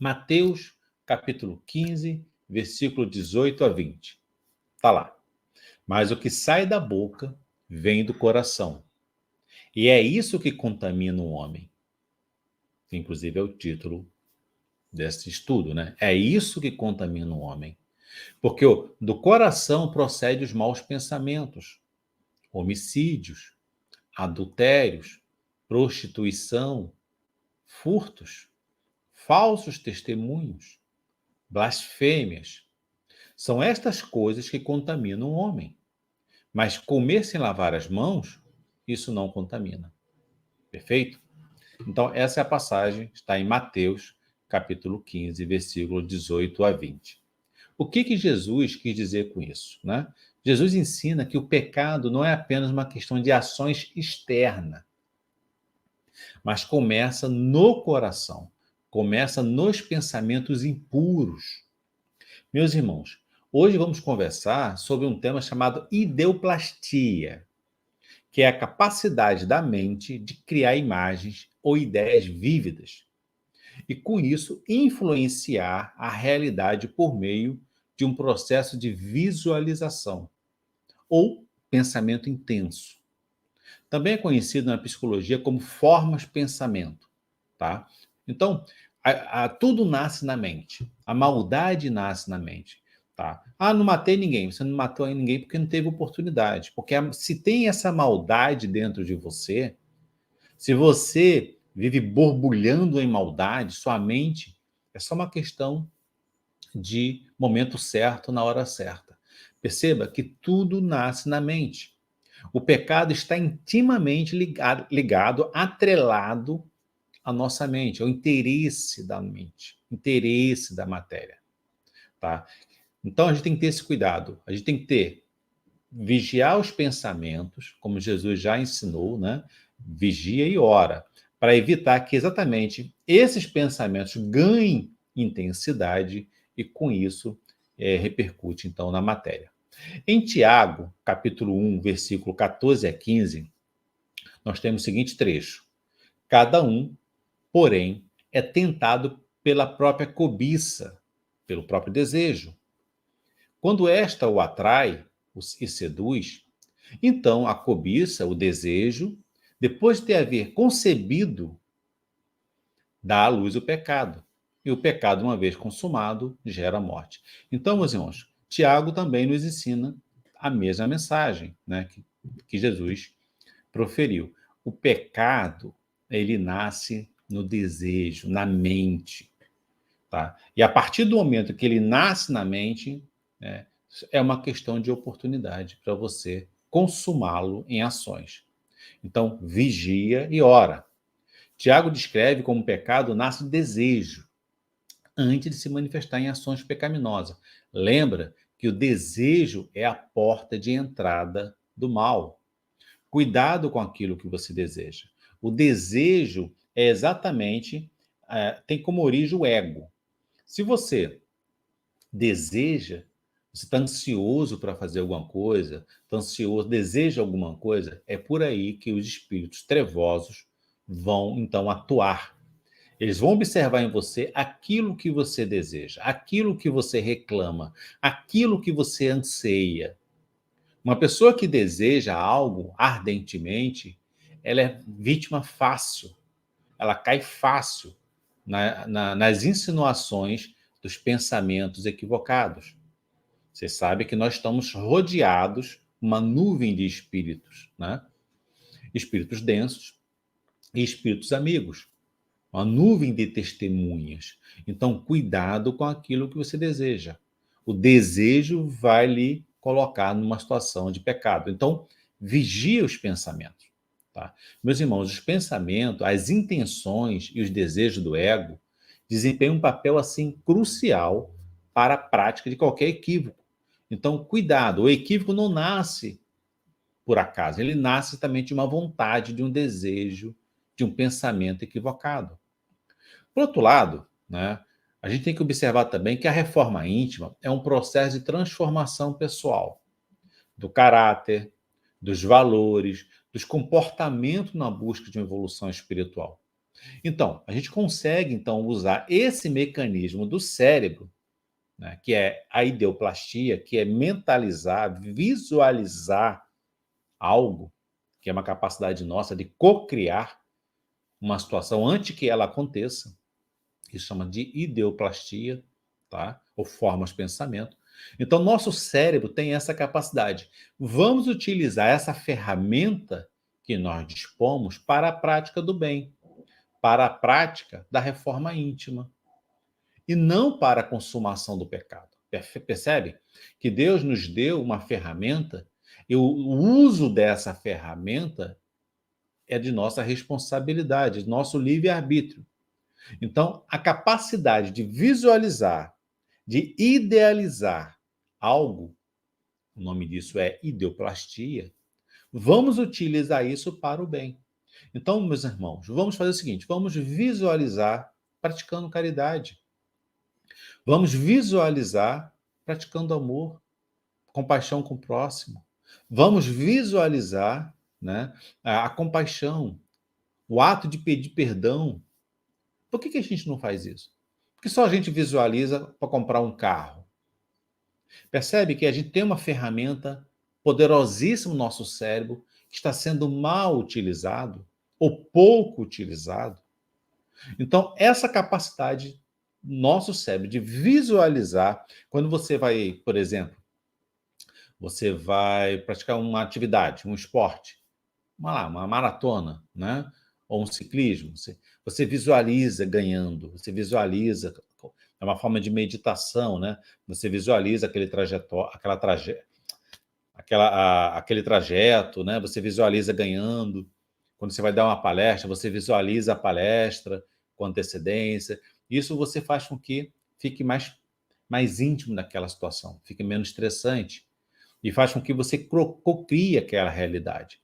Mateus, capítulo 15, versículo 18 a 20. Está lá. Mas o que sai da boca vem do coração. E é isso que contamina o homem. Inclusive é o título desse estudo, né? É isso que contamina o homem. Porque do coração procede os maus pensamentos, homicídios, adultérios, prostituição, furtos, falsos testemunhos, blasfêmias. São estas coisas que contaminam o homem. Mas comer sem lavar as mãos, isso não contamina. Perfeito? Então, essa é a passagem, está em Mateus, capítulo 15, versículo 18 a 20. O que Jesus quis dizer com isso, né? Jesus ensina que o pecado não é apenas uma questão de ações externas, mas começa no coração, começa nos pensamentos impuros. Meus irmãos, hoje vamos conversar sobre um tema chamado ideoplastia, que é a capacidade da mente de criar imagens ou ideias vívidas e, com isso, influenciar a realidade por meio de um processo de visualização ou pensamento intenso. Também é conhecido na psicologia como formas-pensamento, tá? Então, tudo nasce na mente. A maldade nasce na mente, tá? Ah, não matei ninguém. Você não matou ninguém porque não teve oportunidade. Porque se tem essa maldade dentro de você, se você vive borbulhando em maldade, sua mente é só uma questão de momento certo, na hora certa. Perceba que tudo nasce na mente. O pecado está intimamente ligado, atrelado à nossa mente, ao interesse da mente, interesse da matéria. Tá? Então a gente tem que ter esse cuidado. A gente tem que vigiar os pensamentos, como Jesus já ensinou, né? Vigia e ora, para evitar que exatamente esses pensamentos ganhem intensidade e, com isso, repercute, então, na matéria. Em Tiago, capítulo 1, versículo 14 a 15, nós temos o seguinte trecho: cada um, porém, é tentado pela própria cobiça, pelo próprio desejo. Quando esta o atrai e seduz, então a cobiça, o desejo, depois de ter haver concebido, dá à luz o pecado. E o pecado, uma vez consumado, gera morte. Então, meus irmãos, Tiago também nos ensina a mesma mensagem, né, que Jesus proferiu. O pecado, ele nasce no desejo, na mente. Tá? E a partir do momento que ele nasce na mente, né, é uma questão de oportunidade para você consumá-lo em ações. Então, vigia e ora. Tiago descreve como o pecado nasce do desejo, antes de se manifestar em ações pecaminosas. Lembra que o desejo é a porta de entrada do mal. Cuidado com aquilo que você deseja. O desejo é exatamente, tem como origem o ego. Se você deseja, você está ansioso para fazer alguma coisa, está ansioso, deseja alguma coisa, é por aí que os espíritos trevosos vão, então, atuar. Eles vão observar em você aquilo que você deseja, aquilo que você reclama, aquilo que você anseia. Uma pessoa que deseja algo ardentemente, ela é vítima fácil, ela cai fácil nas insinuações dos pensamentos equivocados. Você sabe que nós estamos rodeados uma nuvem de espíritos, né? Espíritos densos e espíritos amigos, uma nuvem de testemunhas. Então, cuidado com aquilo que você deseja. O desejo vai lhe colocar numa situação de pecado. Então, vigie os pensamentos. Tá? Meus irmãos, os pensamentos, as intenções e os desejos do ego desempenham um papel assim crucial para a prática de qualquer equívoco. Então, cuidado, o equívoco não nasce por acaso, ele nasce também de uma vontade, de um desejo, de um pensamento equivocado. Por outro lado, né, a gente tem que observar também que a reforma íntima é um processo de transformação pessoal, do caráter, dos valores, dos comportamentos na busca de uma evolução espiritual. Então, a gente consegue então usar esse mecanismo do cérebro, né, que é a ideoplastia, que é mentalizar, visualizar algo, que é uma capacidade nossa de co-criar uma situação antes que ela aconteça. Isso chama de ideoplastia, tá? Ou formas de pensamento. Então, nosso cérebro tem essa capacidade. Vamos utilizar essa ferramenta que nós dispomos para a prática do bem, para a prática da reforma íntima, e não para a consumação do pecado. Percebe? Que Deus nos deu uma ferramenta e o uso dessa ferramenta é de nossa responsabilidade, nosso livre-arbítrio. Então, a capacidade de visualizar, de idealizar algo, o nome disso é ideoplastia, vamos utilizar isso para o bem. Então, meus irmãos, vamos fazer o seguinte: vamos visualizar praticando caridade. Vamos visualizar praticando amor, compaixão com o próximo. Vamos visualizar, né, a compaixão, o ato de pedir perdão. Por que a gente não faz isso? Porque só a gente visualiza para comprar um carro. Percebe que a gente tem uma ferramenta poderosíssima no nosso cérebro que está sendo mal utilizado ou pouco utilizado. Então, essa capacidade do nosso cérebro de visualizar, quando você vai, por exemplo, você vai praticar uma atividade, um esporte, uma maratona, né? Ou um ciclismo, você visualiza ganhando, você visualiza, é uma forma de meditação, né? Você visualiza aquele aquele trajeto, né? Você visualiza ganhando. Quando você vai dar uma palestra, você visualiza a palestra com antecedência. Isso você faz com que fique mais íntimo daquela situação, fique menos estressante e faz com que você cocrie aquela realidade.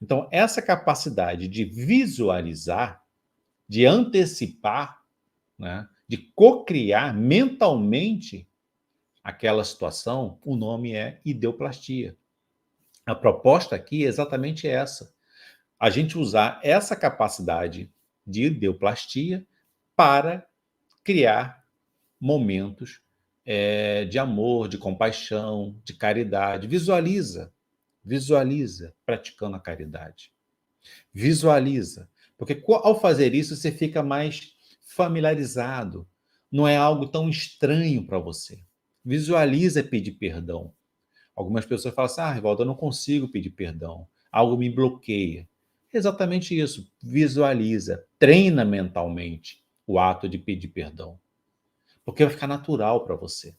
Então, essa capacidade de visualizar, de antecipar, né, de cocriar mentalmente aquela situação, o nome é ideoplastia. A proposta aqui é exatamente essa: a gente usar essa capacidade de ideoplastia para criar momentos de amor, de compaixão, de caridade. Visualiza praticando a caridade. Visualiza. Porque ao fazer isso, você fica mais familiarizado. Não é algo tão estranho para você. Visualiza pedir perdão. Algumas pessoas falam assim: Rivaldo, eu não consigo pedir perdão. Algo me bloqueia. É exatamente isso. Visualiza. Treina mentalmente o ato de pedir perdão. Porque vai ficar natural para você.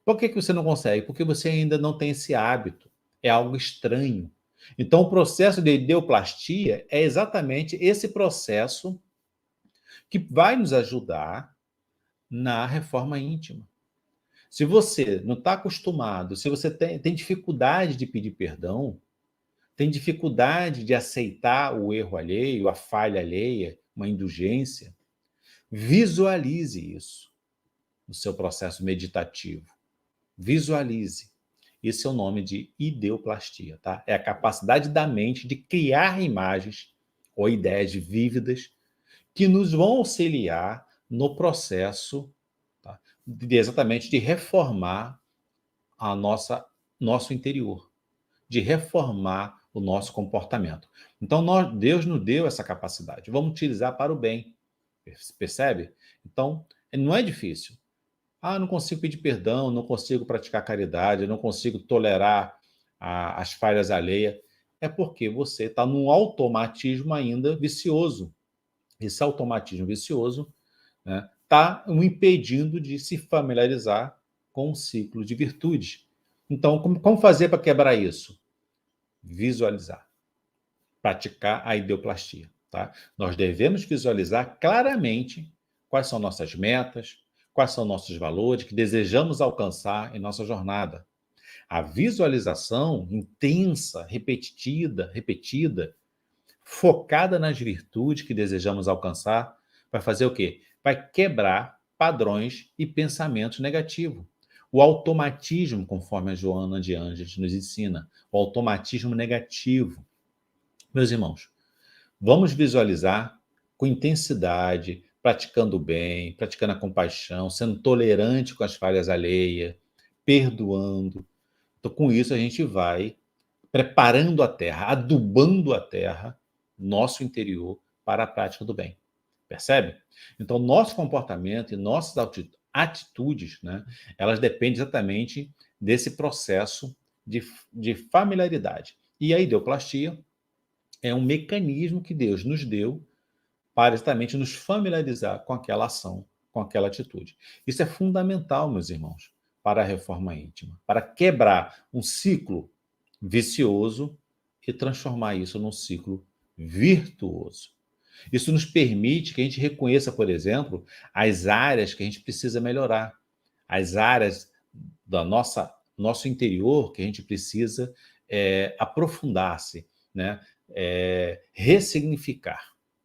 Por que você não consegue? Porque você ainda não tem esse hábito. É algo estranho. Então, o processo de ideoplastia é exatamente esse processo que vai nos ajudar na reforma íntima. Se você não está acostumado, se você tem dificuldade de pedir perdão, tem dificuldade de aceitar o erro alheio, a falha alheia, uma indulgência, visualize isso no seu processo meditativo. Visualize. Esse é o nome de ideoplastia, tá? É a capacidade da mente de criar imagens ou ideias vívidas que nos vão auxiliar no processo, tá, exatamente de reformar a nosso interior, de reformar o nosso comportamento. Então, Deus nos deu essa capacidade. Vamos utilizar para o bem. Percebe? Então, não é difícil. Não consigo pedir perdão, não consigo praticar caridade, não consigo tolerar as falhas alheias. É porque você está num automatismo ainda vicioso. Esse automatismo vicioso, né, está o impedindo de se familiarizar com o ciclo de virtudes. Então, como fazer para quebrar isso? Visualizar. Praticar a ideoplastia. Tá? Nós devemos visualizar claramente quais são nossas metas, quais são nossos valores que desejamos alcançar em nossa jornada. A visualização intensa, repetida, focada nas virtudes que desejamos alcançar, vai fazer o quê? Vai quebrar padrões e pensamentos negativos. O automatismo, conforme a Joana de Ângeles nos ensina, o automatismo negativo. Meus irmãos, vamos visualizar com intensidade, praticando o bem, praticando a compaixão, sendo tolerante com as falhas alheias, perdoando. Então, com isso, a gente vai preparando a terra, adubando a terra, nosso interior, para a prática do bem. Percebe? Então, nosso comportamento e nossas atitudes, né, elas dependem exatamente desse processo de familiaridade. E a ideoplastia é um mecanismo que Deus nos deu para exatamente nos familiarizar com aquela ação, com aquela atitude. Isso é fundamental, meus irmãos, para a reforma íntima, para quebrar um ciclo vicioso e transformar isso num ciclo virtuoso. Isso nos permite que a gente reconheça, por exemplo, as áreas que a gente precisa melhorar, as áreas da nosso interior que a gente precisa aprofundar-se, né? Ressignificar.